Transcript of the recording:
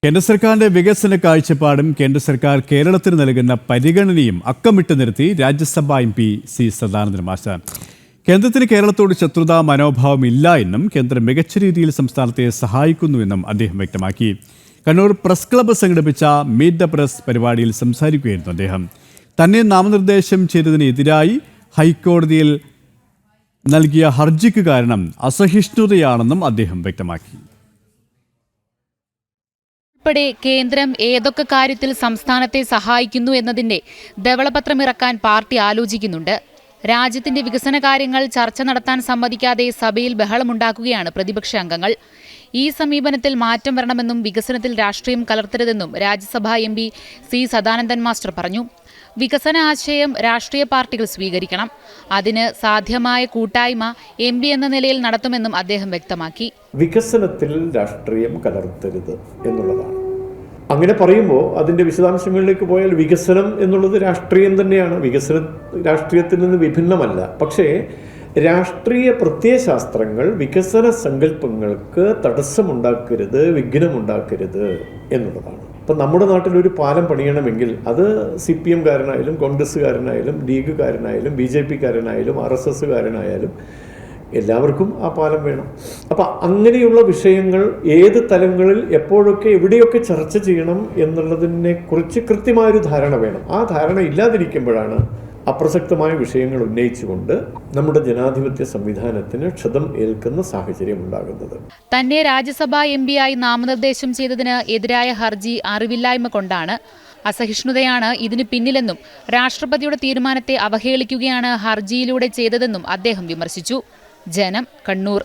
കേന്ദ്ര സർക്കാരിന്റെ വികസന കാഴ്ചപ്പാടും കേന്ദ്ര സർക്കാർ കേരളത്തിന് നൽകുന്ന പരിഗണനയും അക്കമിട്ട് നിർത്തി രാജ്യസഭാ MP സി സദാനന്ദൻ മാസ്റ്റർ. കേന്ദ്രത്തിന് കേരളത്തോട് ശത്രുതാ മനോഭാവമില്ല എന്നും കേന്ദ്രം മികച്ച രീതിയിൽ സംസ്ഥാനത്തെ സഹായിക്കുന്നുവെന്നും അദ്ദേഹം വ്യക്തമാക്കി. കണ്ണൂർ പ്രസ് ക്ലബ്ബ് സംഘടിപ്പിച്ച മീറ്റ് ദ പ്രസ് പരിപാടിയിൽ സംസാരിക്കുകയായിരുന്നു അദ്ദേഹം. തന്നെ നാമനിർദ്ദേശം ചെയ്തതിനെതിരായി ഹൈക്കോടതിയിൽ നൽകിയ ഹർജിക്ക് കാരണം അസഹിഷ്ണുതയാണെന്നും അദ്ദേഹം വ്യക്തമാക്കി. ഉൾപ്പെടെ കേന്ദ്രം ഏതൊക്കെ കാര്യത്തിൽ സംസ്ഥാനത്തെ സഹായിക്കുന്നു എന്നതിന്റെ ധവളപത്രമിറക്കാൻ പാർട്ടി ആലോചിക്കുന്നുണ്ട്. രാജ്യത്തിന്റെ വികസന കാര്യങ്ങൾ ചർച്ച നടത്താൻ സമ്മതിക്കാതെ സഭയിൽ ബഹളമുണ്ടാക്കുകയാണ് പ്രതിപക്ഷ അംഗങ്ങൾ. ഈ സമീപനത്തിൽ മാറ്റം വരണമെന്നും വികസനത്തിൽ രാഷ്ട്രീയം കലർത്തരുതെന്നും രാജ്യസഭാ MP സി സദാനന്ദൻ മാസ്റ്റർ പറഞ്ഞു. വികസന ആശയം രാഷ്ട്രീയ പാർട്ടികൾ സ്വീകരിക്കണം. അതിന് സാധ്യമായ കൂട്ടായ്മ MP എന്ന നിലയിൽ നടത്തുമെന്നും അദ്ദേഹം വ്യക്തമാക്കി. വികസനത്തിൽ രാഷ്ട്രീയം കലർത്തരുത് എന്നുള്ളതാണ്. അങ്ങനെ പറയുമ്പോൾ അതിൻ്റെ വിശദാംശങ്ങളിലേക്ക് പോയാൽ വികസനം എന്നുള്ളത് രാഷ്ട്രീയം തന്നെയാണ്. വികസനം രാഷ്ട്രീയത്തിൽ നിന്ന് വിഭിന്നമല്ല. പക്ഷേ രാഷ്ട്രീയ പ്രത്യയശാസ്ത്രങ്ങൾ വികസന സങ്കല്പങ്ങൾക്ക് തടസ്സമുണ്ടാക്കരുത്, വിഘ്നമുണ്ടാക്കരുത് എന്നുള്ളതാണ്. ഇപ്പം നമ്മുടെ നാട്ടിലൊരു പാലം പണിയണമെങ്കിൽ അത് CPM കാരനായാലും കോൺഗ്രസ്സുകാരനായാലും ലീഗുകാരനായാലും BJP-കാരനായാലും RSS-കാരനായാലും എല്ലാവർക്കും ആ പാലം വേണം. അപ്പം അങ്ങനെയുള്ള വിഷയങ്ങൾ ഏത് തലങ്ങളിൽ എപ്പോഴൊക്കെ എവിടെയൊക്കെ ചർച്ച ചെയ്യണം എന്നുള്ളതിനെക്കുറിച്ച് കൃത്യമായൊരു ധാരണ വേണം. ആ ധാരണ ഇല്ലാതിരിക്കുമ്പോഴാണ് അപ്രസക്തമായ വിഷയങ്ങൾ ഉന്നയിച്ചുകൊണ്ട് നമ്മുടെ ജനാധിപത്യ സംവിധാനത്തിന് ക്ഷതം ഏൽക്കുന്ന സാഹചര്യം ഉണ്ടാകുന്നത്. തന്നെ രാജ്യസഭാ MP ആയി നാമനിർദ്ദേശം ചെയ്തതിന് എതിരായ ഹർജി അറിവില്ലായ്മ കൊണ്ടാണ്. അസഹിഷ്ണുതയാണ് ഇതിന് പിന്നിലെന്നും രാഷ്ട്രപതിയുടെ തീരുമാനത്തെ അവഹേളിക്കുകയാണ് ഹർജിയിലൂടെ ചെയ്തതെന്നും അദ്ദേഹം വിമർശിച്ചു. ജനം, കണ്ണൂർ.